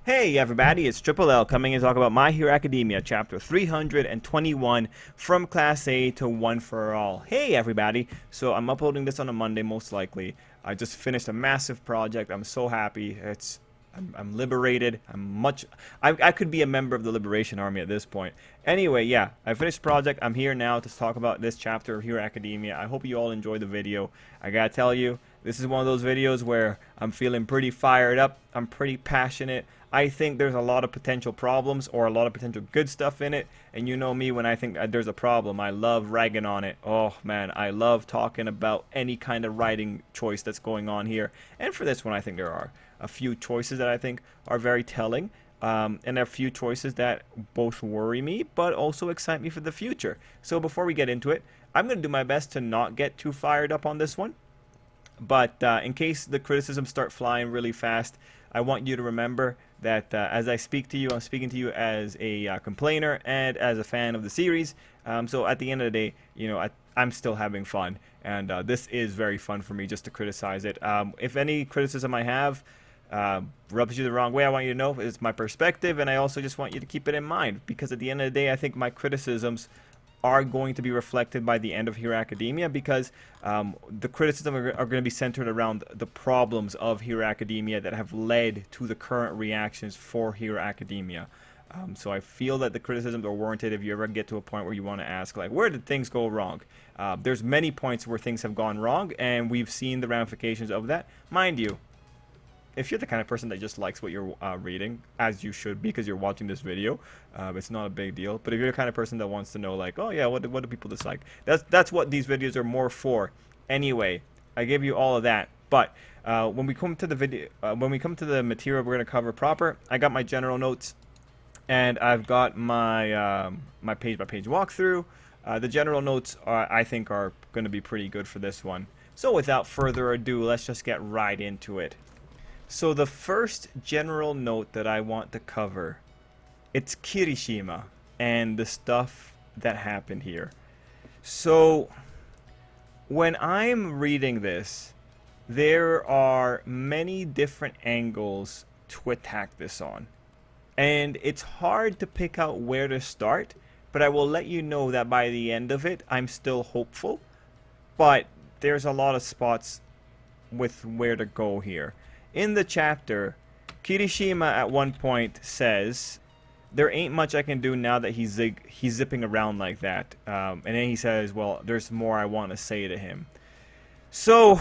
Hey everybody, it's Tripl-L coming in to talk about My Hero Academia, chapter 321, From Class A to One for All. Hey everybody, so I'm uploading this on a Monday most likely. I just finished a massive project. I'm so happy. I'm liberated. I could be a member of the Liberation Army at this point. Anyway, yeah, I finished the project. I'm here now to talk about this chapter of Hero Academia. I hope you all enjoyed the video. I gotta tell you, this is one of those videos where I'm feeling pretty fired up. I'm pretty passionate. I think there's a lot of potential problems or a lot of potential good stuff in it. And you know me, when I think there's a problem, I love ragging on it. Oh man, I love talking about any kind of writing choice that's going on here. And for this one, I think there are a few choices that I think are very telling. And a few choices that both worry me, but also excite me for the future. So before we get into it, I'm going to do my best to not get too fired up on this one. But in case the criticisms start flying really fast, I want you to remember that as I speak to you, I'm speaking to you as a complainer and as a fan of the series. So at the end of the day, you know, I'm still having fun. And this is very fun for me just to criticize it. If any criticism I have rubs you the wrong way, I want you to know it's my perspective. And I also just want you to keep it in mind. Because at the end of the day, I think my criticisms are going to be reflected by the end of Hero Academia, because the criticism are going to be centered around the problems of Hero Academia that have led to the current reactions for Hero Academia. So I feel that the criticisms are warranted if you ever get to a point where you want to ask, like, where did things go wrong? There's many points where things have gone wrong, and we've seen the ramifications of that. Mind you, if you're the kind of person that just likes what you're reading, as you should be because you're watching this video, it's not a big deal. But if you're the kind of person that wants to know, like, oh yeah, what do people dislike? That's what these videos are more for. Anyway, I give you all of that. But when we come to the video, when we come to the material we're going to cover proper, I got my general notes, and I've got my my page-by-page walkthrough. The general notes I think are going to be pretty good for this one. So without further ado, let's just get right into it. So the first general note that I want to cover, it's Kirishima and the stuff that happened here. So when I'm reading this, there are many different angles to attack this on. And it's hard to pick out where to start, but I will let you know that by the end of it, I'm still hopeful. But there's a lot of spots with where to go here. In the chapter, Kirishima at one point says, there ain't much I can do now that he's zipping around like that. And then he says, well, there's more I want to say to him. So,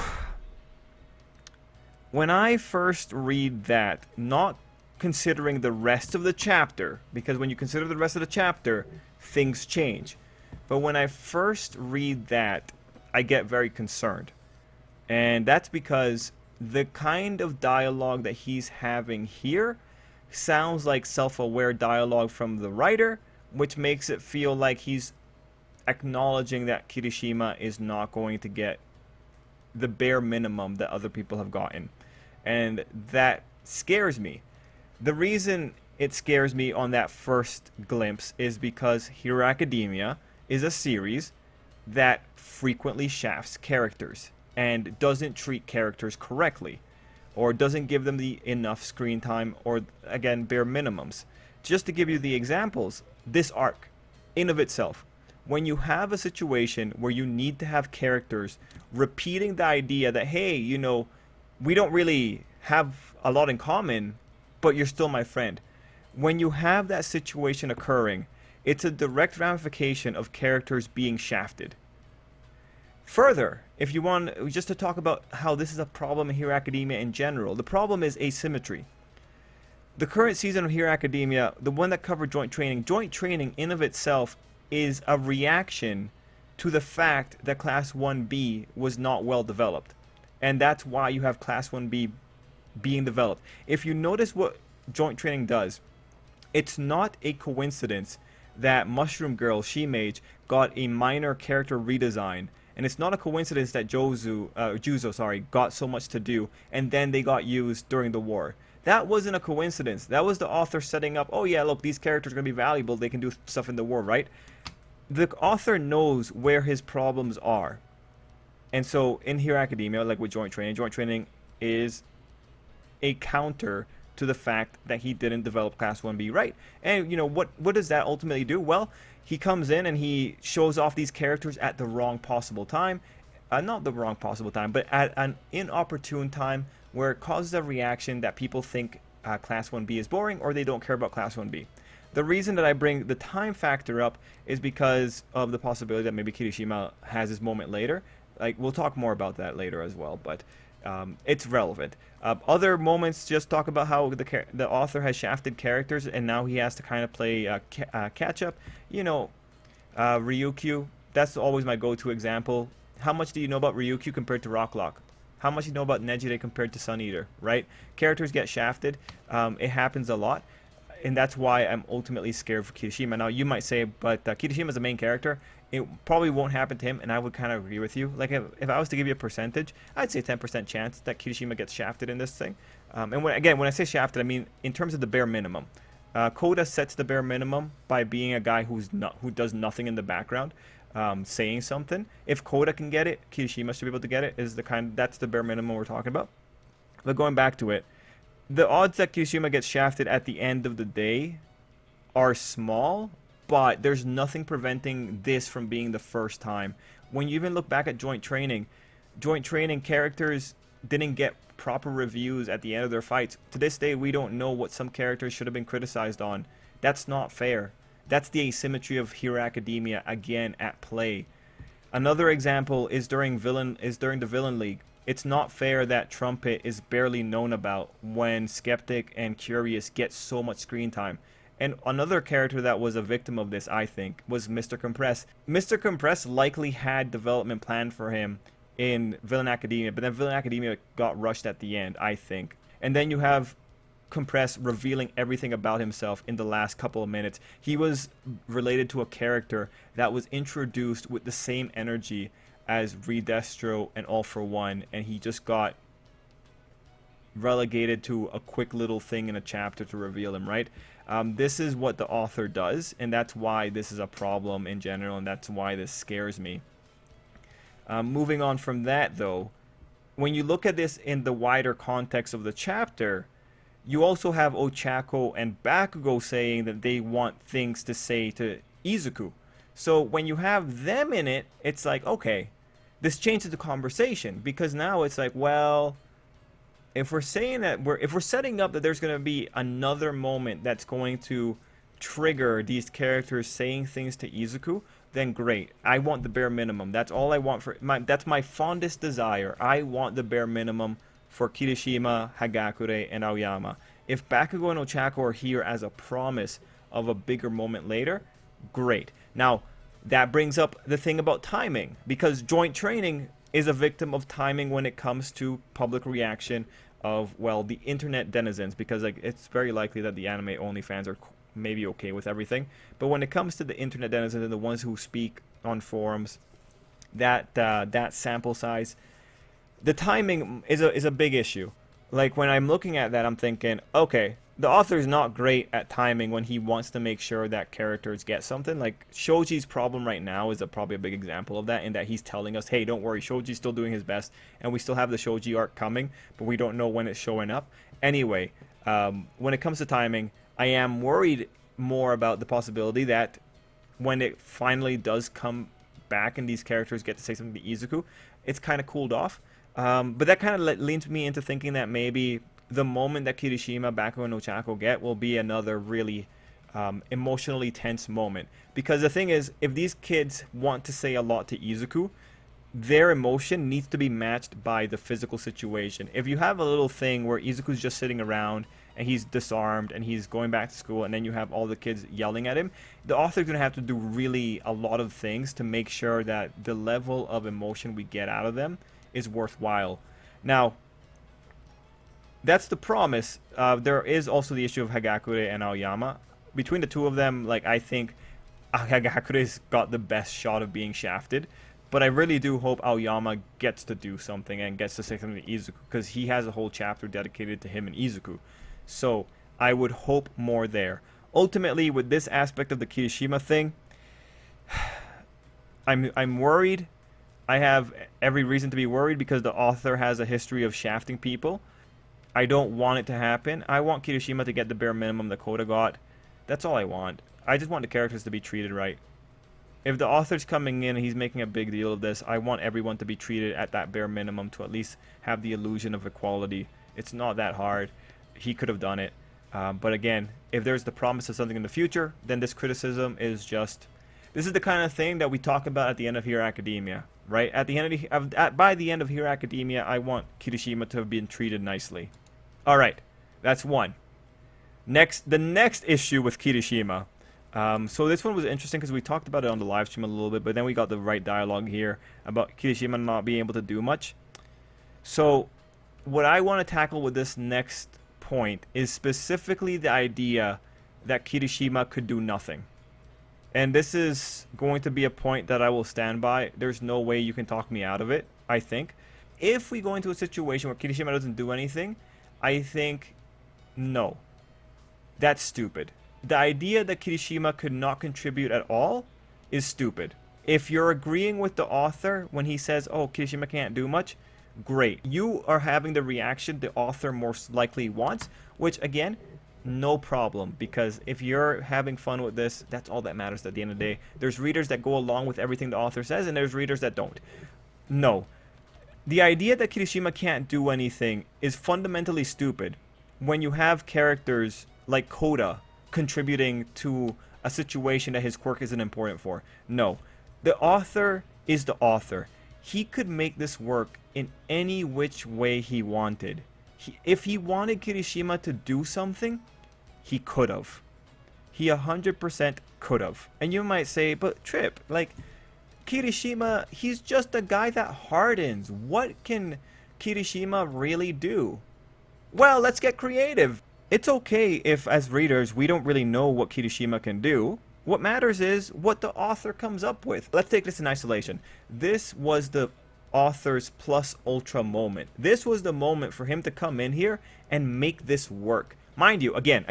when I first read that, not considering the rest of the chapter, because when you consider the rest of the chapter, things change. But when I first read that, I get very concerned. And that's because the kind of dialogue that he's having here sounds like self-aware dialogue from the writer, which makes it feel like he's acknowledging that Kirishima is not going to get the bare minimum that other people have gotten. And that scares me. The reason it scares me on that first glimpse is because Hero Academia is a series that frequently shafts characters and doesn't treat characters correctly, or doesn't give them the enough screen time, or again, bare minimums. Just to give you the examples, this arc in of itself, when you have a situation where you need to have characters repeating the idea that, hey, you know, we don't really have a lot in common, but you're still my friend. When you have that situation occurring, it's a direct ramification of characters being shafted. Further, if you want just to talk about how this is a problem in Hero Academia in general, the problem is asymmetry. The current season of Hero Academia, the one that covered joint training in of itself is a reaction to the fact that Class 1B was not well developed. And that's why you have Class 1B being developed. If you notice what joint training does, it's not a coincidence that Mushroom Girl, She-Mage, got a minor character redesign. And it's not a coincidence that Juzo got so much to do, and then they got used during the war. That wasn't a coincidence. That was the author setting up, oh yeah, look, these characters are going to be valuable. They can do stuff in the war, right? The author knows where his problems are. And so in Hero Academia, like with joint training is a counter to to the fact that he didn't develop Class 1B right. And, you know, what does that ultimately do? Well, he comes in and he shows off these characters at the wrong possible time. Not the wrong possible time, but at an inopportune time where it causes a reaction that people think Class 1B is boring or they don't care about Class 1B. The reason that I bring the time factor up is because of the possibility that maybe Kirishima has his moment later. Like, we'll talk more about that later as well, but it's relevant. Other moments just talk about how the author has shafted characters and now he has to kind of play catch up. You know, Ryukyu, that's always my go-to example. How much do you know about Ryukyu compared to Rocklock? How much do you know about Nejire compared to Sun Eater, right? Characters get shafted. It happens a lot. And that's why I'm ultimately scared for Kirishima. Now, you might say, but Kirishima is the main character. It probably won't happen to him, and I would kind of agree with you. Like, if I was to give you a percentage, I'd say 10% chance that Kirishima gets shafted in this thing. And when I say shafted, I mean in terms of the bare minimum. Koda sets the bare minimum by being a guy who does nothing in the background, saying something. If Koda can get it, Kirishima should be able to get it. That's the bare minimum we're talking about. But going back to it, the odds that Kirishima gets shafted at the end of the day are small, but there's nothing preventing this from being the first time. When you even look back at joint training characters didn't get proper reviews at the end of their fights. To this day, we don't know what some characters should have been criticized on. That's not fair. That's the asymmetry of Hero Academia again at play. Another example is during the Villain League. It's not fair that Trumpet is barely known about when Skeptic and Curious get so much screen time. And another character that was a victim of this, I think, was Mr. Compress. Mr. Compress likely had development planned for him in Villain Academia, but then Villain Academia got rushed at the end, I think. And then you have Compress revealing everything about himself in the last couple of minutes. He was related to a character that was introduced with the same energy as Redestro and All For One, and he just got relegated to a quick little thing in a chapter to reveal him, right? This is what the author does, and that's why this is a problem in general, and that's why this scares me. Moving on from that, though, when you look at this in the wider context of the chapter, you also have Ochako and Bakugo saying that they want things to say to Izuku. So when you have them in it, it's like, okay, this changes the conversation, because now it's like, well, if we're saying that if we're setting up that there's going to be another moment that's going to trigger these characters saying things to Izuku, then great. I want the bare minimum. That's all I want that's my fondest desire. I want the bare minimum for Kirishima, Hagakure, and Aoyama. If Bakugo and Ochako are here as a promise of a bigger moment later, great. Now, that brings up the thing about timing, because joint training is a victim of timing when it comes to public reaction of, well, the internet denizens, because like it's very likely that the anime only fans are maybe okay with everything, but when it comes to the internet denizens and the ones who speak on forums, that sample size, the timing is a big issue. Like when I'm looking at that, I'm thinking, okay, the author's not great at timing when he wants to make sure that characters get something. Like Shoji's problem right now is probably a big example of that, in that he's telling us, hey, don't worry, Shoji's still doing his best, and we still have the Shoji arc coming, but we don't know when it's showing up. Anyway, when it comes to timing, I am worried more about the possibility that when it finally does come back and these characters get to say something to Izuku, it's kind of cooled off. But that kind of leans me into thinking that maybe the moment that Kirishima, Bakugo, and Ochako get will be another really emotionally tense moment. Because the thing is, if these kids want to say a lot to Izuku, their emotion needs to be matched by the physical situation. If you have a little thing where Izuku's just sitting around and he's disarmed and he's going back to school, and then you have all the kids yelling at him, the author's going to have to do really a lot of things to make sure that the level of emotion we get out of them is worthwhile. Now, that's the promise. There is also the issue of Hagakure and Aoyama. Between the two of them, like, I think Hagakure's got the best shot of being shafted, but I really do hope Aoyama gets to do something and gets to say something to Izuku, because he has a whole chapter dedicated to him and Izuku. So I would hope more there. Ultimately, with this aspect of the Kirishima thing, I'm worried. I have every reason to be worried because the author has a history of shafting people. I don't want it to happen. I want Kirishima to get the bare minimum that Kota got. That's all I want. I just want the characters to be treated right. If the author's coming in and he's making a big deal of this, I want everyone to be treated at that bare minimum to at least have the illusion of equality. It's not that hard. He could have done it. But again, if there's the promise of something in the future, then this criticism is just... This is the kind of thing that we talk about at the end of Hero Academia, right? At the end of by the end of Hero Academia, I want Kirishima to have been treated nicely. All right, that's one. The next issue with Kirishima. So this one was interesting because we talked about it on the live stream a little bit, but then we got the right dialogue here about Kirishima not being able to do much. So what I want to tackle with this next point is specifically the idea that Kirishima could do nothing. And this is going to be a point that I will stand by. There's no way you can talk me out of it, I think. If we go into a situation where Kirishima doesn't do anything, I think no. That's stupid. The idea that Kirishima could not contribute at all is stupid. If you're agreeing with the author when he says, oh, Kirishima can't do much, great. You are having the reaction the author most likely wants, which again, no problem, because if you're having fun with this, that's all that matters at the end of the day. There's readers that go along with everything the author says, and there's readers that don't. No. The idea that Kirishima can't do anything is fundamentally stupid when you have characters like Kota contributing to a situation that his quirk isn't important for. No. The author is the author. He could make this work in any which way he wanted. If he wanted Kirishima to do something, he could have. He 100% could have. And you might say, but Trip, like, Kirishima, he's just a guy that hardens. What can Kirishima really do? Well, let's get creative. It's okay if, as readers, we don't really know what Kirishima can do. What matters is what the author comes up with. Let's take this in isolation. This was the author's plus ultra moment. This was the moment for him to come in here and make this work. Mind you, again,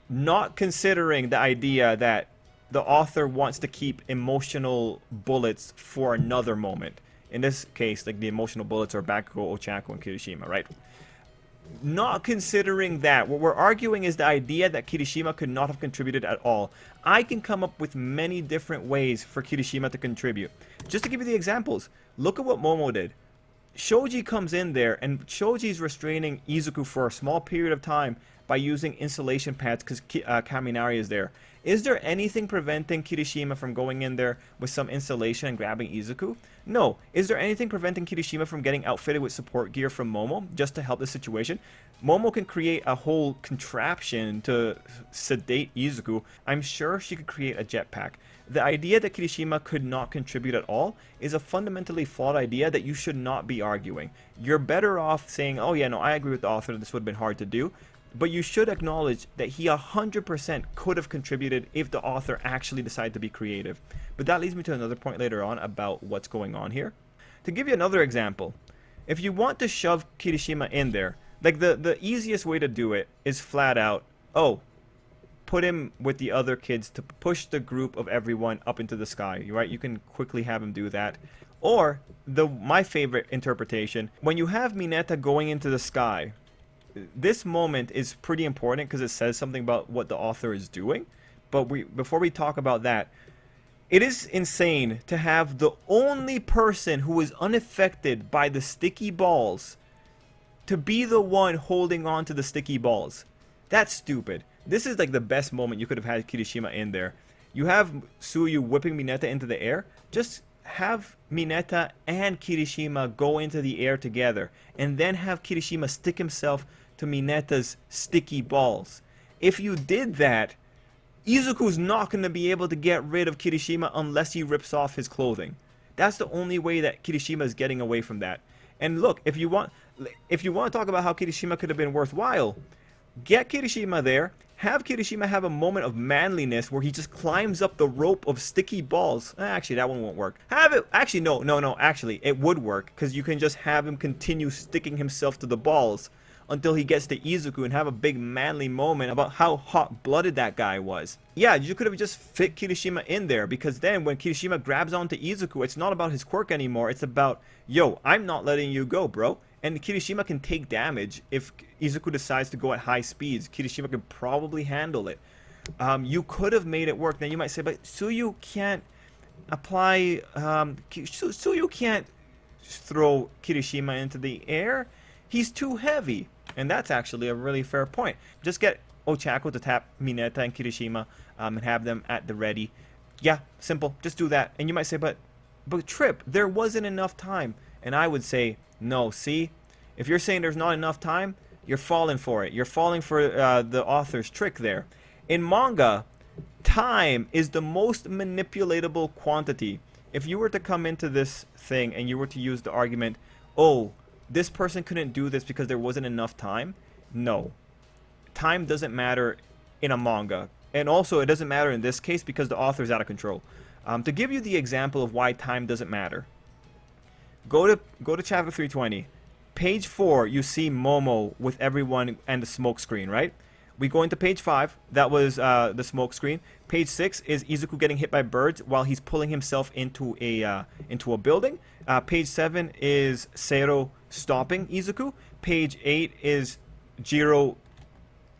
not considering the idea that the author wants to keep emotional bullets for another moment. In this case, like the emotional bullets are Bakugo, Ochako, and Kirishima, right? Not considering that, what we're arguing is the idea that Kirishima could not have contributed at all. I can come up with many different ways for Kirishima to contribute. Just to give you the examples, look at what Momo did. Shoji comes in there, and Shoji's restraining Izuku for a small period of time by using insulation pads because Kaminari is there. Is there anything preventing Kirishima from going in there with some insulation and grabbing Izuku? No. Is there anything preventing Kirishima from getting outfitted with support gear from Momo just to help the situation? Momo can create a whole contraption to sedate Izuku. I'm sure she could create a jetpack. The idea that Kirishima could not contribute at all is a fundamentally flawed idea that you should not be arguing. You're better off saying, oh yeah, no, I agree with the author, this would have been hard to do. But you should acknowledge that he 100% could have contributed if the author actually decided to be creative. But that leads me to another point later on about what's going on here. To give you another example, if you want to shove Kirishima in there, like the easiest way to do it is flat out, oh, put him with the other kids to push the group of everyone up into the sky, right? You can quickly have him do that. Or, my favorite interpretation, when you have Mineta going into the sky, this moment is pretty important because it says something about what the author is doing. But before we talk about that, it is insane to have the only person who is unaffected by the sticky balls to be the one holding on to the sticky balls. That's stupid. This is like the best moment you could have had Kirishima in there. You have Tsuyu whipping Mineta into the air. Just have Mineta and Kirishima go into the air together, and then have Kirishima stick himself to Mineta's sticky balls. If you did that, Izuku's not going to be able to get rid of Kirishima unless he rips off his clothing. That's the only way that Kirishima is getting away from that. And look, if you want to talk about how Kirishima could have been worthwhile, get Kirishima there, have Kirishima have a moment of manliness where he just climbs up the rope of sticky balls. Actually, that one won't work. Have it, actually, no, actually, it would work, because you can just have him continue sticking himself to the balls until he gets to Izuku and have a big manly moment about how hot-blooded that guy was. Yeah, you could have just fit Kirishima in there, because then when Kirishima grabs onto Izuku, it's not about his quirk anymore. It's about, yo, I'm not letting you go, bro. And Kirishima can take damage if Izuku decides to go at high speeds. Kirishima can probably handle it. You could have made it work. Now you might say, but Tsuyu can't apply. Tsuyu can't throw Kirishima into the air. He's too heavy. And that's actually a really fair point. Just get Ochako to tap Mineta and Kirishima and have them at the ready. Yeah, simple. Just do that. And you might say, but Trip, there wasn't enough time. And I would say, no, see? If you're saying there's not enough time, you're falling for it. You're falling for the author's trick there. In manga, time is the most manipulatable quantity. If you were to come into this thing and you were to use the argument, oh, this person couldn't do this because there wasn't enough time. No. Time doesn't matter in a manga. And also, it doesn't matter in this case because the author's out of control. To give you the example of why time doesn't matter, go to chapter 320. Page 4, you see Momo with everyone and the smoke screen, right? We go into page 5. That was the smoke screen. Page 6 is Izuku getting hit by birds while he's pulling himself into a building. Page 7 is Sero stopping Izuku. Page 8 is Jiro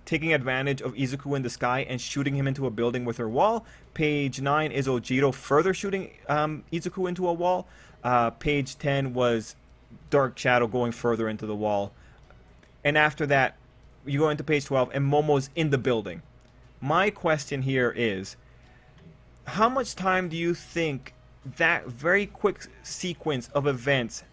taking advantage of Izuku in the sky and shooting him into a building with her wall. Page 9 is Ojiro further shooting Izuku into a wall. Page 10 was Dark Shadow going further into the wall. And after that, you go into page 12 and Momo's in the building. My question here is, how much time do you think that very quick sequence of events,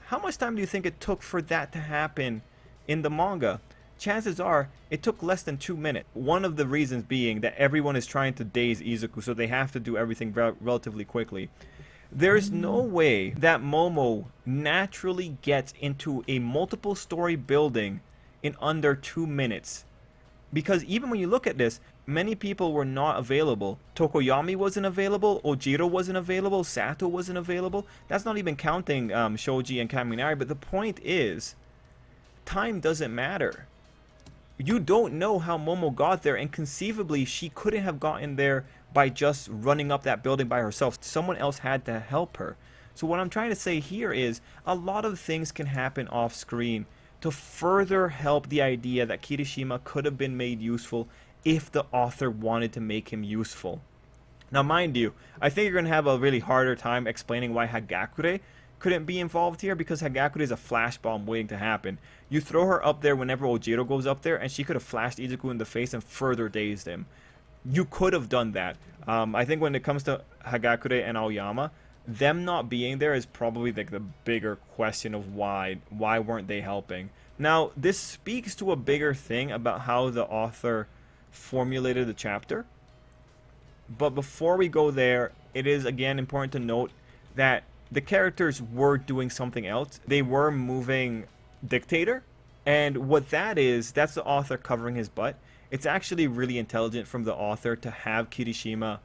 how much time do you think it took for that to happen in the manga? Chances are it took less than 2 minutes. One of the reasons being that everyone is trying to daze Izuku, so they have to do everything relatively quickly. There's no way that Momo naturally gets into a multiple story building in under 2 minutes. Because even when you look at this, many people were not available. Tokoyami wasn't available, Ojiro wasn't available, Sato wasn't available. That's not even counting Shoji and Kaminari, but the point is, time doesn't matter. You don't know how Momo got there, and conceivably she couldn't have gotten there by just running up that building by herself. Someone else had to help her. So what I'm trying to say here is, a lot of things can happen off screen to further help the idea that Kirishima could have been made useful if the author wanted to make him useful. Now mind you, I think you're going to have a really harder time explaining why Hagakure couldn't be involved here, because Hagakure is a flash bomb waiting to happen. You throw her up there whenever Ojiro goes up there, and she could have flashed Izuku in the face and further dazed him. You could have done that. I think when it comes to Hagakure and Aoyama, them not being there is probably like the bigger question of why weren't they helping. Now this speaks to a bigger thing about how the author formulated the chapter, but before we go there, it is again important to note that the characters were doing something else. They were moving dictator, and what that is, that's the author covering his butt. It's actually really intelligent from the author to have Kirishima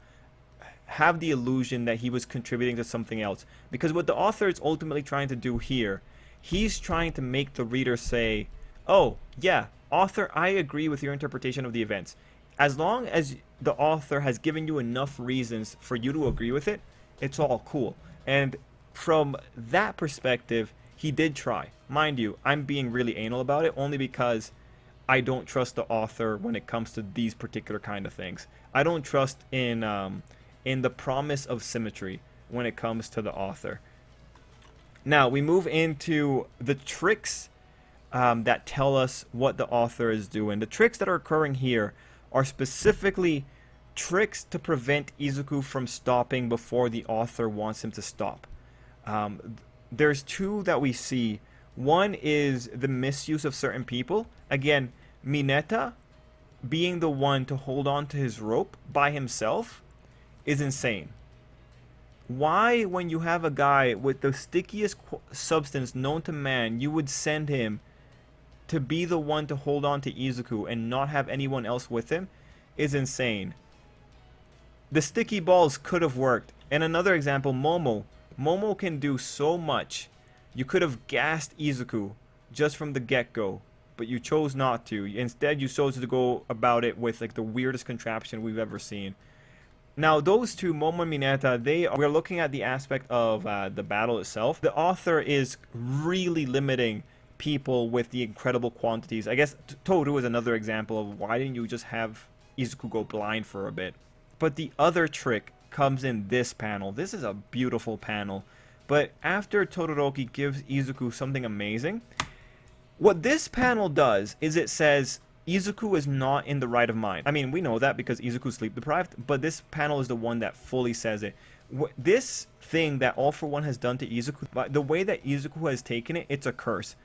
have the illusion that he was contributing to something else, because what the author is ultimately trying to do here, he's trying to make the reader say, oh yeah, author, I agree with your interpretation of the events. As long as the author has given you enough reasons for you to agree with it, it's all cool. And from that perspective, he did try. Mind you, I'm being really anal about it only because I don't trust the author when it comes to these particular kind of things. I don't trust in the promise of symmetry when it comes to the author. Now we move into the tricks that tell us what the author is doing. The tricks that are occurring here are specifically tricks to prevent Izuku from stopping before the author wants him to stop. There's two that we see. One is the misuse of certain people. Again, Mineta being the one to hold on to his rope by himself is insane. Why, when you have a guy with the stickiest substance known to man, you would send him to be the one to hold on to Izuku and not have anyone else with him is insane. The sticky balls could have worked. And another example, Momo. Momo can do so much. You could have gassed Izuku just from the get-go, but you chose not to. Instead, you chose to go about it with like the weirdest contraption we've ever seen. Now, those two, Momo and Mineta, we're looking at the aspect of the battle itself. The author is really limiting people with the incredible quantities. I guess Toru is another example of why didn't you just have Izuku go blind for a bit. But the other trick comes in this panel. This is a beautiful panel. But after Todoroki gives Izuku something amazing, what this panel does is it says Izuku is not in the right of mind. I mean, we know that because Izuku's sleep deprived, but this panel is the one that fully says it. This thing that All For One has done to Izuku, the way that Izuku has taken it, it's a curse.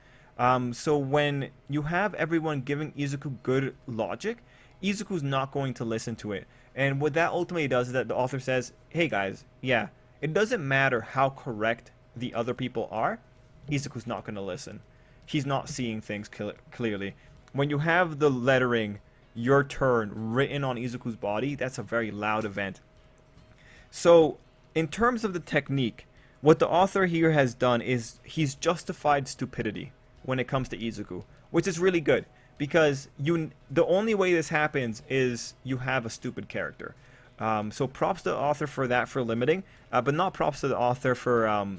So when you have everyone giving Izuku good logic, Izuku's not going to listen to it. And what that ultimately does is that the author says, hey guys, yeah, it doesn't matter how correct the other people are, Izuku's not going to listen. He's not seeing things clearly. When you have the lettering, your turn, written on Izuku's body, that's a very loud event. So, in terms of the technique, what the author here has done is he's justified stupidity when it comes to Izuku, which is really good. Because the only way this happens is you have a stupid character. So props to the author for that, for limiting, but not props to the author for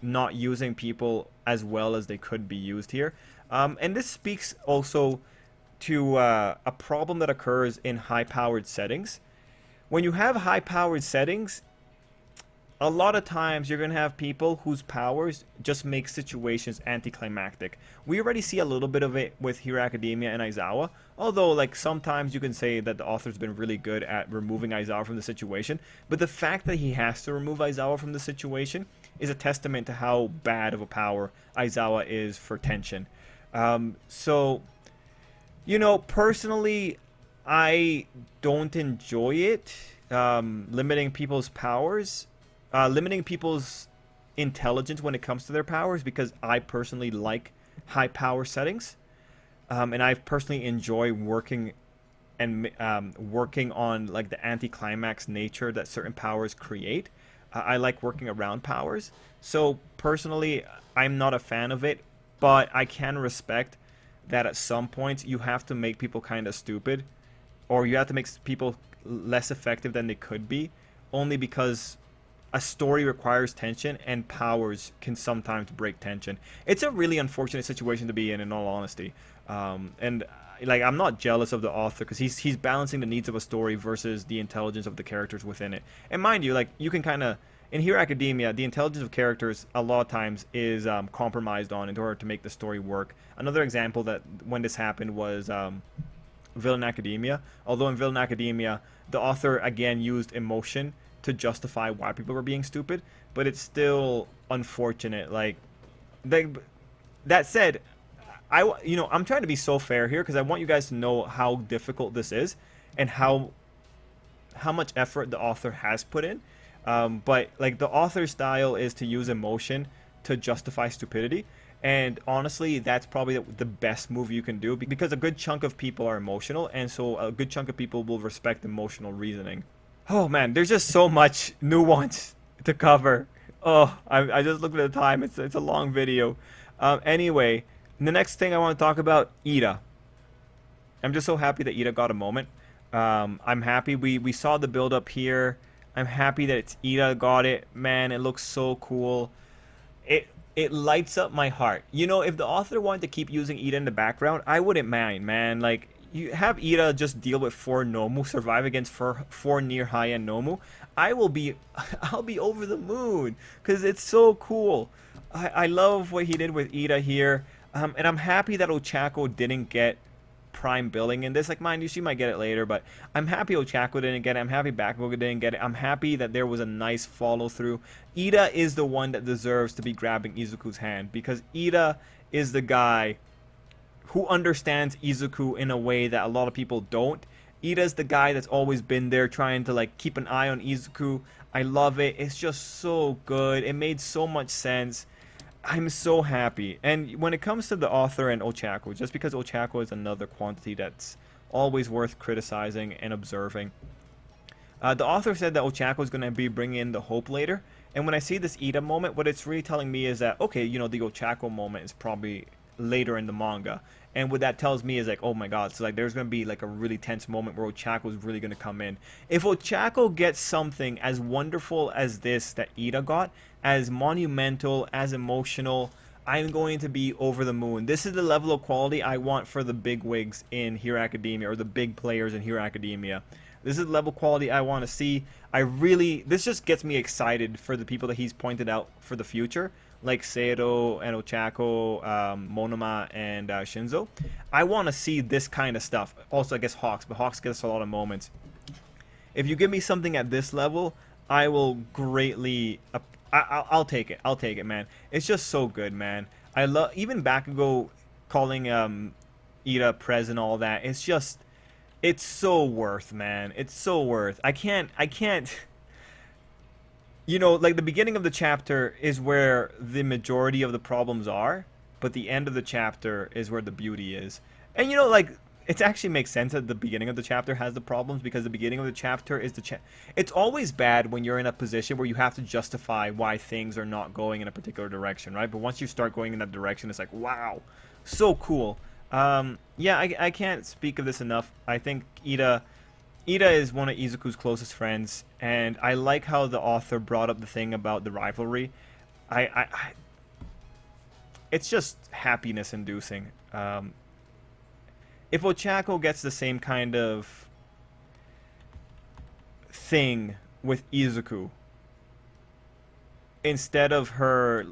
not using people as well as they could be used here. And this speaks also to a problem that occurs in high-powered settings. When you have high-powered settings, a lot of times you're going to have people whose powers just make situations anticlimactic. We already see a little bit of it with Hero Academia and Aizawa, although like sometimes you can say that the author's been really good at removing Aizawa from the situation, but the fact that he has to remove Aizawa from the situation is a testament to how bad of a power Aizawa is for tension. So, you know, personally, I don't enjoy it, limiting people's powers. Limiting people's intelligence when it comes to their powers, because I personally like high power settings, and I personally enjoy working on like the anticlimax nature that certain powers create. I like working around powers, so personally I'm not a fan of it, but I can respect that at some points you have to make people kind of stupid, or you have to make people less effective than they could be, only because a story requires tension, and powers can sometimes break tension. It's a really unfortunate situation to be in all honesty. And like, I'm not jealous of the author, because he's balancing the needs of a story versus the intelligence of the characters within it. And mind you, like, you can kind of, in Hero Academia, the intelligence of characters a lot of times is compromised on in order to make the story work. Another example that when this happened was Villain Academia. Although in Villain Academia, the author again used emotion to justify why people were being stupid, but it's still unfortunate. Like, that said, I'm trying to be so fair here because I want you guys to know how difficult this is and how much effort the author has put in. But like, the author's style is to use emotion to justify stupidity, and honestly, that's probably the best move you can do, because a good chunk of people are emotional, and so a good chunk of people will respect emotional reasoning. Oh man, there's just so much nuance to cover. Oh, I just looked at the time. It's a long video. Anyway, the next thing I want to talk about, Iida. I'm just so happy that Iida got a moment. I'm happy we saw the build up here. I'm happy that it's Iida got it. Man, it looks so cool. It lights up my heart. You know, if the author wanted to keep using Iida in the background, I wouldn't mind, man. Like, you have Iida just deal with 4 Nomu, survive against 4 near high-end Nomu. I'll be over the moon, because it's so cool. I love what he did with Iida here, and I'm happy that Ochako didn't get prime billing in this. Like, mind you, she might get it later, but I'm happy Ochako didn't get it. I'm happy Bakugo didn't get it. I'm happy that there was a nice follow-through. Iida is the one that deserves to be grabbing Izuku's hand, because Iida is the guy who understands Izuku in a way that a lot of people don't. Iida's the guy that's always been there trying to like keep an eye on Izuku. I love it. It's just so good. It made so much sense. I'm so happy. And when it comes to the author and Ochako, just because Ochako is another quantity that's always worth criticizing and observing, the author said that Ochako is going to be bringing in the hope later. And when I see this Iida moment, what it's really telling me is that, okay, you know, the Ochako moment is probably later in the manga, And what that tells me is like, oh my god, so like there's gonna be like a really tense moment where Ochako's really gonna come in. If Ochako gets something as wonderful as this that Iida got, as monumental, as emotional, I'm going to be over the moon. This is the level of quality I want for the big wigs in Hero Academia, or the big players in Hero Academia. This is the level of quality I want to see. This just gets me excited for the people that he's pointed out for the future, like Seto and Ochako, Monoma, and Shinzo. I want to see this kind of stuff. Also, I guess Hawks, but Hawks gets a lot of moments. If you give me something at this level, I will greatly... I'll take it. I'll take it, man. It's just so good, man. I love... Even Bakugo calling Iida Prez and all that. It's just... It's so worth, man. It's so worth. I can't... You know, like the beginning of the chapter is where the majority of the problems are, but the end of the chapter is where the beauty is. And you know, like, it actually makes sense that the beginning of the chapter has the problems, because the beginning of the chapter is it's always bad when you're in a position where you have to justify why things are not going in a particular direction, right? But once you start going in that direction, it's like, wow, so cool. Yeah, I can't speak of this enough. I think Iida is one of Izuku's closest friends, and I like how the author brought up the thing about the rivalry. It's just happiness inducing. If Ochako gets the same kind of thing with Izuku, instead of her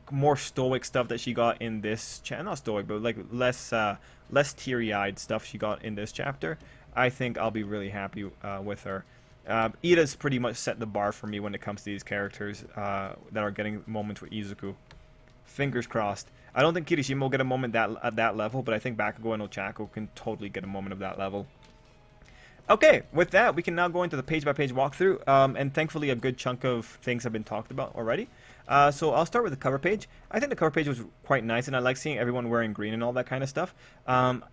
more stoic stuff that she got in this chapter, not stoic, but like less teary-eyed stuff she got in this chapter, I think I'll be really happy with her. Iida's pretty much set the bar for me when it comes to these characters that are getting moments with Izuku. Fingers crossed. I don't think Kirishima will get a moment at that level, but I think Bakugo and Ochako can totally get a moment of that level. Okay, with that, we can now go into the page-by-page walkthrough, and thankfully a good chunk of things have been talked about already. So I'll start with the cover page. I think the cover page was quite nice, and I like seeing everyone wearing green and all that kind of stuff.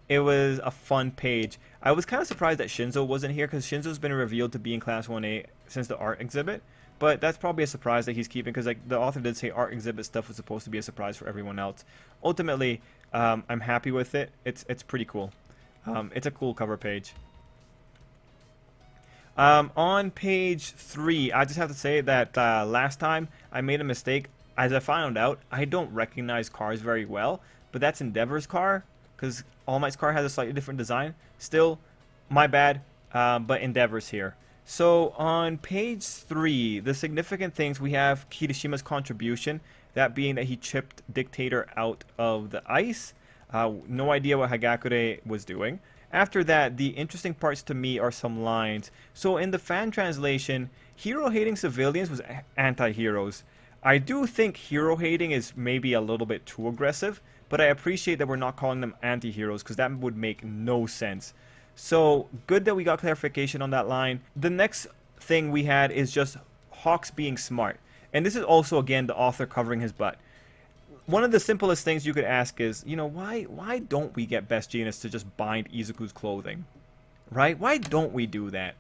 It was a fun page. I was kind of surprised that Shinzo wasn't here, because Shinzo's been revealed to be in Class 1A since the art exhibit. But that's probably a surprise that he's keeping, because like the author did say art exhibit stuff was supposed to be a surprise for everyone else. Ultimately, I'm happy with it. It's pretty cool. It's a cool cover page. On page 3, I just have to say that last time I made a mistake. As I found out, I don't recognize cars very well, but that's Endeavor's car, because All Might's car has a slightly different design. Still, my bad, but Endeavor's here. So on page 3, the significant things, we have Kirishima's contribution, that being that he chipped Dictator out of the ice. No idea what Hagakure was doing. After that, the interesting parts to me are some lines. So in the fan translation, hero-hating civilians was anti-heroes. I do think hero-hating is maybe a little bit too aggressive, but I appreciate that we're not calling them anti-heroes, because that would make no sense. So, good that we got clarification on that line. The next thing we had is just Hawks being smart. And this is also, again, the author covering his butt. One of the simplest things you could ask is, you know, why don't we get Best Jeanist to just bind Izuku's clothing? Right? Why don't we do that?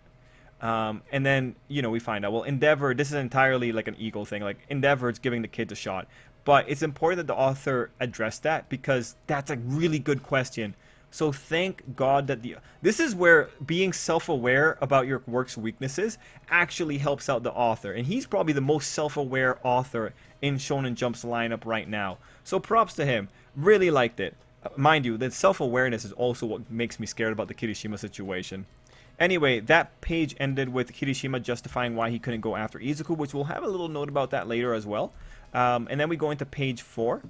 And then, you know, we find out, well, Endeavor, this is entirely like an ego thing. Like, Endeavor is giving the kids a shot. But it's important that the author address that, because that's a really good question. So thank God that this is where being self-aware about your work's weaknesses actually helps out the author. And he's probably the most self-aware author in Shonen Jump's lineup right now. So props to him. Really liked it. Mind you, that self-awareness is also what makes me scared about the Kirishima situation. Anyway, that page ended with Kirishima justifying why he couldn't go after Izuku, which we'll have a little note about that later as well. And then we go into page 4.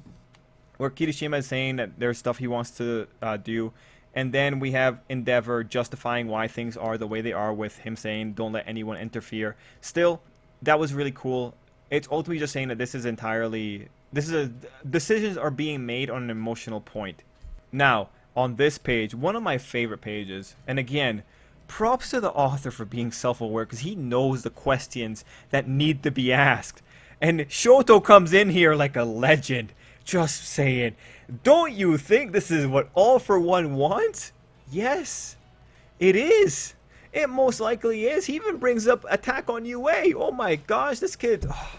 Where Kirishima is saying that there's stuff he wants to do. And then we have Endeavor justifying why things are the way they are, with him saying, don't let anyone interfere. Still, that was really cool. It's ultimately just saying that decisions are being made on an emotional point. Now, on this page, one of my favorite pages, and again, props to the author for being self-aware, because he knows the questions that need to be asked. And Shoto comes in here like a legend. Just saying, don't you think this is what All for One wants? Yes, it is. It most likely is. He even brings up Attack on UA. Oh my gosh, this kid. Oh.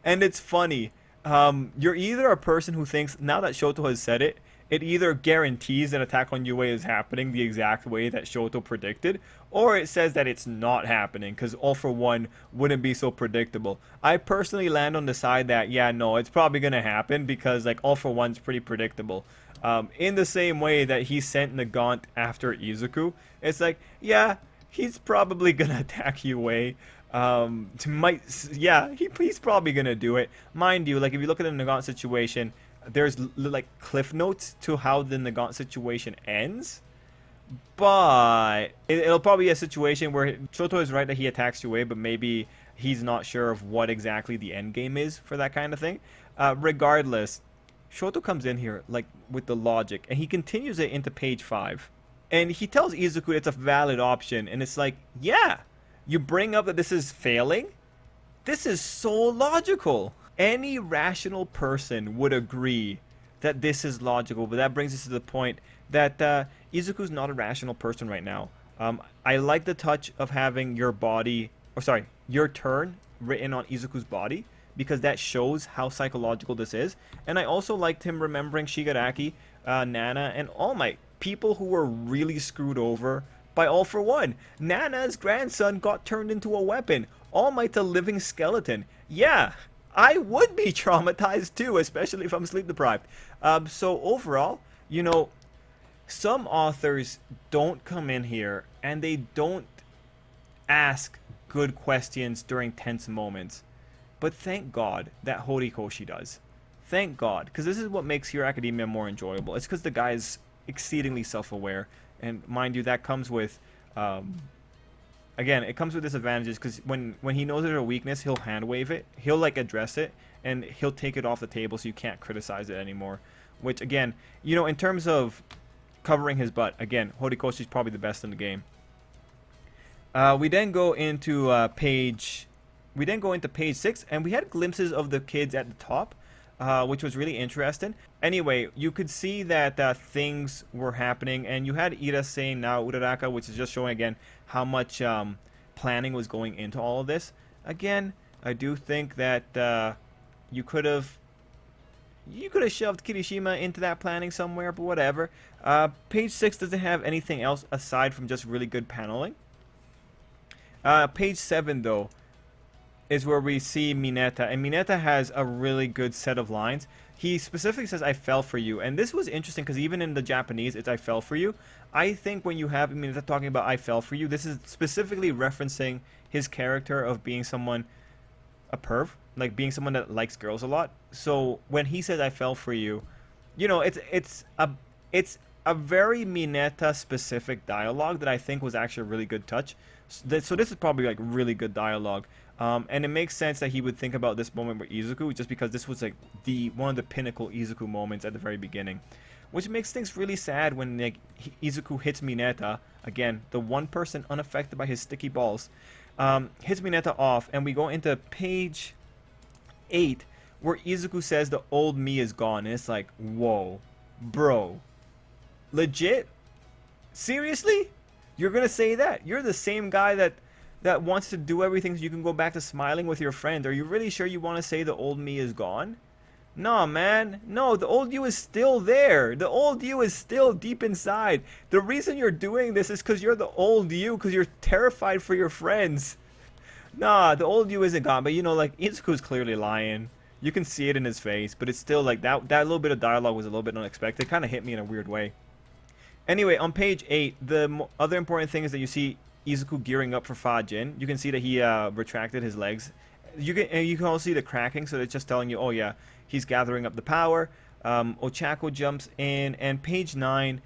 And it's funny. You're either a person who thinks, now that Shoto has said it, it either guarantees an attack on Yue is happening the exact way that Shoto predicted, or it says that it's not happening, because All for One wouldn't be so predictable. I personally land on the side that, yeah, no, it's probably going to happen, because like All for One's pretty predictable. In the same way that he sent Nagant after Izuku, it's like, yeah, he's probably going to attack Yue. He's probably gonna do it. Mind you, like if you look at the Nagant situation, there's like cliff notes to how the Nagant situation ends, but it'll probably be a situation where Shoto is right that he attacks Yue, but maybe he's not sure of what exactly the end game is for that kind of thing. Regardless, Shoto comes in here like with the logic, and he continues it into page 5, and he tells Izuku it's a valid option, and it's like, yeah. You bring up that this is failing? This is so logical. Any rational person would agree that this is logical, but that brings us to the point that Izuku's not a rational person right now. I like the touch of having your turn written on Izuku's body, because that shows how psychological this is. And I also liked him remembering Shigaraki, Nana, and All Might, people who were really screwed over by All for One. Nana's grandson got turned into a weapon. All Might's a living skeleton. Yeah, I would be traumatized too, especially if I'm sleep deprived. So overall, you know, some authors don't come in here and they don't ask good questions during tense moments. But thank God that Horikoshi does. Thank God, because this is what makes Hero Academia more enjoyable. It's because the guy is exceedingly self-aware. And mind you, that comes with, again, it comes with disadvantages, because when he knows there's a weakness, he'll hand wave it. He'll, like, address it, and he'll take it off the table so you can't criticize it anymore. Which, again, you know, in terms of covering his butt, again, Horikoshi's probably the best in the game. We then go into page 6, and we had glimpses of the kids at the top, which was really interesting. Anyway, you could see that things were happening, and you had Iida saying now Uraraka, which is just showing again how much planning was going into all of this. Again, I do think that you could have shoved Kirishima into that planning somewhere, but whatever. Page 6 doesn't have anything else aside from just really good paneling. Page 7, though, is where we see Mineta, and Mineta has a really good set of lines. He specifically says, "I fell for you," and this was interesting because even in the Japanese, it's "I fell for you." I think when you have Mineta talking about "I fell for you," this is specifically referencing his character of being someone, a perv, like being someone that likes girls a lot. So when he says "I fell for you," you know, it's a very Mineta specific dialogue that I think was actually a really good touch. So this is probably like really good dialogue. And it makes sense that he would think about this moment with Izuku, just because this was like one of the pinnacle Izuku moments at the very beginning, which makes things really sad when like Izuku hits Mineta, again the one person unaffected by his sticky balls, hits Mineta off, and we go into page 8 where Izuku says the old me is gone, and it's like, whoa, bro, legit, seriously, you're gonna say that? You're the same guy that wants to do everything so you can go back to smiling with your friend. Are you really sure you want to say the old me is gone? No, man. No, the old you is still there. The old you is still deep inside. The reason you're doing this is because you're the old you, because you're terrified for your friends. Nah, the old you isn't gone. But, you know, like, Izuku's clearly lying. You can see it in his face. But it's still, like, that little bit of dialogue was a little bit unexpected. It kind of hit me in a weird way. Anyway, on page 8, the other important thing is that you see Izuku gearing up for Fajin. You can see that he retracted his legs. You can also see the cracking, so it's just telling you, oh yeah, he's gathering up the power. Ochako jumps in, and page 9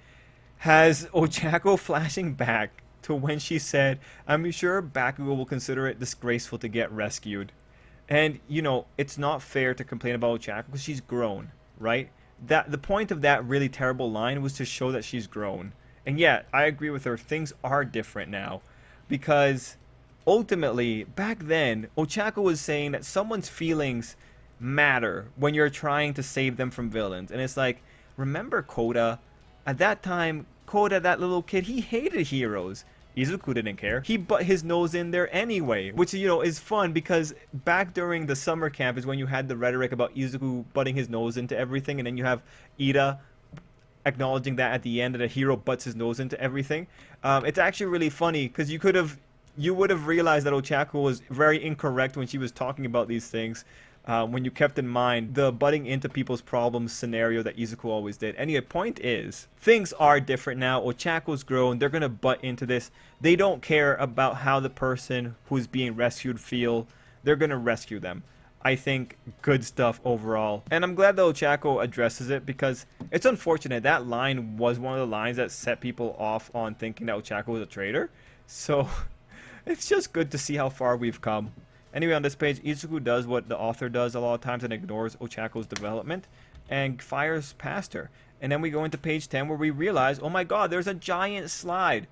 has Ochako flashing back to when she said, "I'm sure Bakugo will consider it disgraceful to get rescued." And you know, it's not fair to complain about Ochako because she's grown, right? That the point of that really terrible line was to show that she's grown. And yeah, I agree with her. Things are different now. Because ultimately, back then, Ochako was saying that someone's feelings matter when you're trying to save them from villains. And it's like, remember Koda? At that time, Koda, that little kid, he hated heroes. Izuku didn't care. He butt his nose in there anyway, which, you know, is fun because back during the summer camp is when you had the rhetoric about Izuku butting his nose into everything, and then you have Iida acknowledging that at the end that a hero butts his nose into everything. It's actually really funny because you would have realized that Ochako was very incorrect when she was talking about these things. When you kept in mind the butting into people's problems scenario that Izuku always did. Anyway, point is, things are different now. Ochako's grown. They're going to butt into this. They don't care about how the person who's being rescued feel. They're going to rescue them. I think good stuff overall. And I'm glad that Ochako addresses it because it's unfortunate. That line was one of the lines that set people off on thinking that Ochako was a traitor. So it's just good to see how far we've come. Anyway, on this page, Izuku does what the author does a lot of times and ignores Ochako's development and fires past her. And then we go into page 10 where we realize, oh my god, there's a giant slide.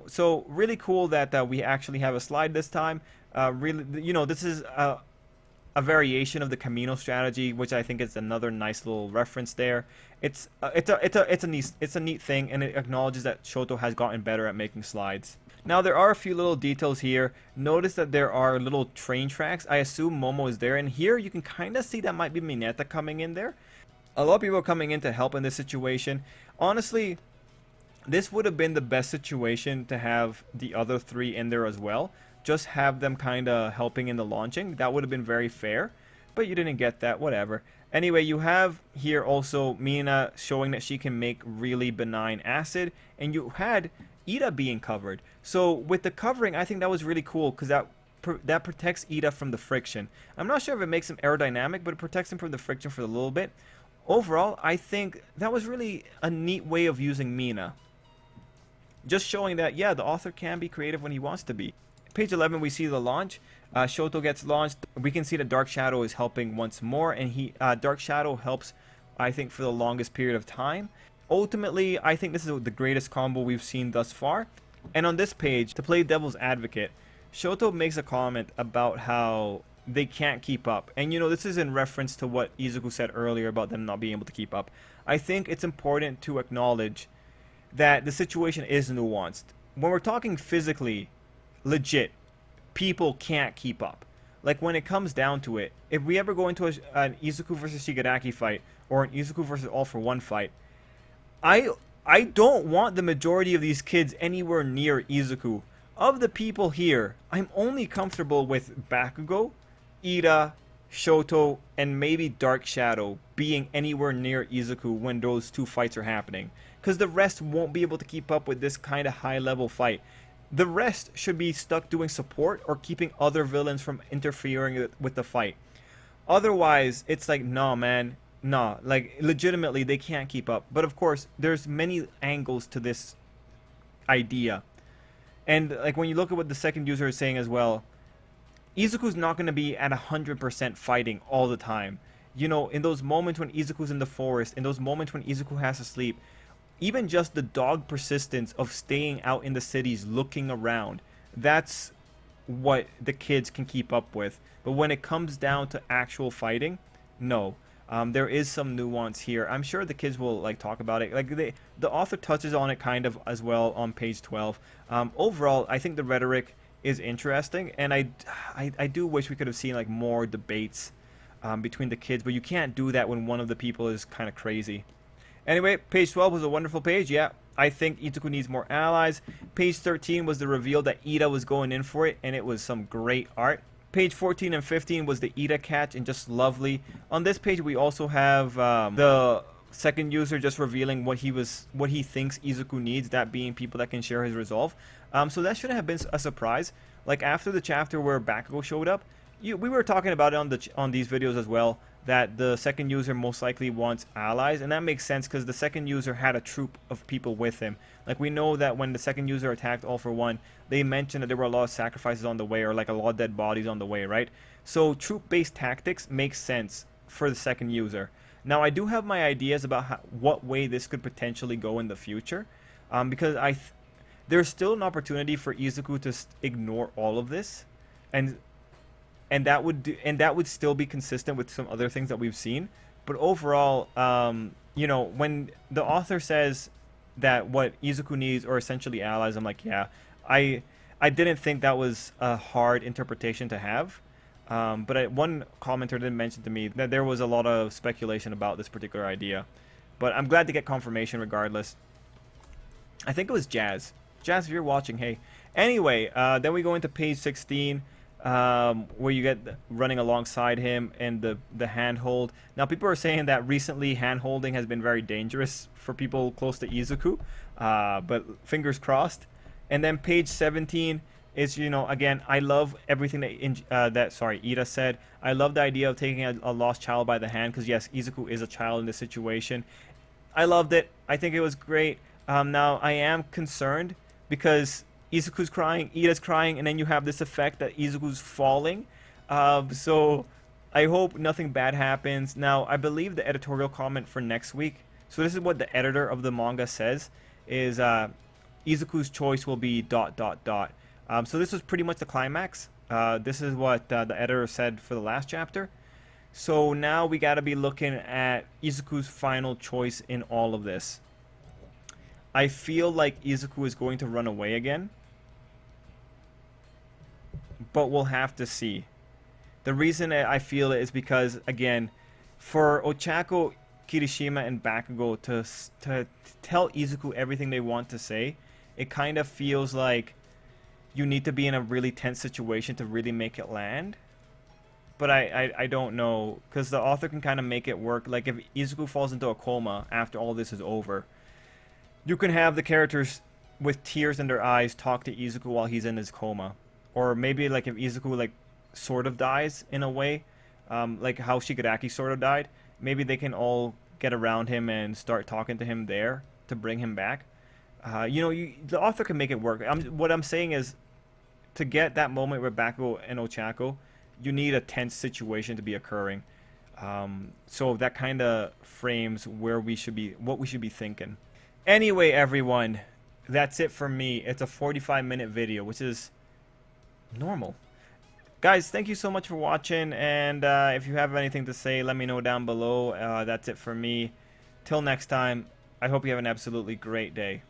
So really cool that we actually have a slide this time. Really, you know, this is a variation of the Camino strategy, which I think is another nice little reference there. It's a neat thing, and it acknowledges that Shoto has gotten better at making slides. Now there are a few little details here. Notice that there are little train tracks. I assume Momo is there, and here you can kind of see that might be Mineta coming in there. A lot of people are coming in to help in this situation. Honestly, this would have been the best situation to have the other three in there as well. Just have them kind of helping in the launching. That would have been very fair, but you didn't get that, whatever. Anyway, you have here also Mina showing that she can make really benign acid, and you had Iida being covered. So with the covering, I think that was really cool because that protects Iida from the friction. I'm not sure if it makes him aerodynamic, but it protects him from the friction for a little bit. Overall, I think that was really a neat way of using Mina. Just showing that, yeah, the author can be creative when he wants to be. Page 11, we see the launch. Shoto gets launched. We can see that Dark Shadow is helping once more, and Dark Shadow helps, I think, for the longest period of time. Ultimately, I think this is the greatest combo we've seen thus far. And on this page, to play devil's advocate, Shoto makes a comment about how they can't keep up. And you know, this is in reference to what Izuku said earlier about them not being able to keep up. I think it's important to acknowledge that the situation is nuanced. When we're talking physically, legit, people can't keep up. Like when it comes down to it, if we ever go into an Izuku versus Shigaraki fight or an Izuku versus All for One fight, I don't want the majority of these kids anywhere near Izuku. Of the people here, I'm only comfortable with Bakugo, Iida, Shoto, and maybe Dark Shadow being anywhere near Izuku when those two fights are happening. Because the rest won't be able to keep up with this kind of high-level fight. The rest should be stuck doing support or keeping other villains from interfering with the fight. Otherwise, it's like, nah, man. Nah, like, legitimately, they can't keep up. But, of course, there's many angles to this idea. And, like, when you look at what the second user is saying as well, Izuku's not going to be at 100% fighting all the time. You know, in those moments when Izuku's in the forest, in those moments when Izuku has to sleep, even just the dog persistence of staying out in the cities looking around, that's what the kids can keep up with. But when it comes down to actual fighting, no. There is some nuance here. I'm sure the kids will like talk about it. Like the author touches on it kind of as well on page 12. Overall, I think the rhetoric is interesting, and I do wish we could have seen like more debates between the kids, but you can't do that when one of the people is kind of crazy. Anyway, page 12 was a wonderful page. Yeah, I think Izuku needs more allies. Page 13 was the reveal that Iida was going in for it, and it was some great art. Page 14 and 15 was the Iida catch, and just lovely. On this page, we also have the second user just revealing what he thinks Izuku needs, that being people that can share his resolve. So that shouldn't have been a surprise. Like after the chapter where Bakugo showed up, we were talking about it on these videos as well, that the second user most likely wants allies, and that makes sense because the second user had a troop of people with him. Like we know that when the second user attacked All for One, they mentioned that there were a lot of sacrifices on the way, or like a lot of dead bodies on the way, right? So troop-based tactics makes sense for the second user. Now I do have my ideas about what way this could potentially go in the future, because there's still an opportunity for Izuku to ignore all of this, and that would still be consistent with some other things that we've seen. But overall, you know, when the author says that what Izuku needs are essentially allies. I'm like, yeah, I I didn't think that was a hard interpretation to have. But one commenter did mention to me that there was a lot of speculation about this particular idea. But I'm glad to get confirmation regardless. I think it was Jazz. Jazz, if you're watching, hey. Anyway, then we go into page 16, where you get running alongside him and the handhold. Now, people are saying that recently hand-holding has been very dangerous for people close to Izuku, but fingers crossed. And then page 17 is, you know, again, I love everything that Iida said. I love the idea of taking a lost child by the hand, because yes, Izuku is a child in this situation. I loved it. I think it was great. Now, I am concerned because Izuku's crying, Iida's crying, and then you have this effect that Izuku's falling. So I hope nothing bad happens. Now, I believe the editorial comment for next week. So this is what the editor of the manga says, is Izuku's choice will be ... So this was pretty much the climax. This is what the editor said for the last chapter. So now we got to be looking at Izuku's final choice in all of this. I feel like Izuku is going to run away again, but we'll have to see. The reason I feel it is because, again, for Ochako, Kirishima, and Bakugo to tell Izuku everything they want to say, it kind of feels like you need to be in a really tense situation to really make it land. But I don't know, because the author can kind of make it work. Like, if Izuku falls into a coma after all this is over, you can have the characters with tears in their eyes talk to Izuku while he's in his coma. Or maybe, like, if Izuku, like, sort of dies in a way, like how Shigaraki sort of died, maybe they can all get around him and start talking to him there to bring him back. You know, the author can make it work. What I'm saying is, to get that moment with Bakugo and Ochako, you need a tense situation to be occurring. So that kind of frames where we should be, what we should be thinking. Anyway, everyone, that's it for me. It's a 45-minute video, which is normal. Guys, thank you so much for watching, and if you have anything to say, let me know down below. That's it for me. Till next time, I hope you have an absolutely great day.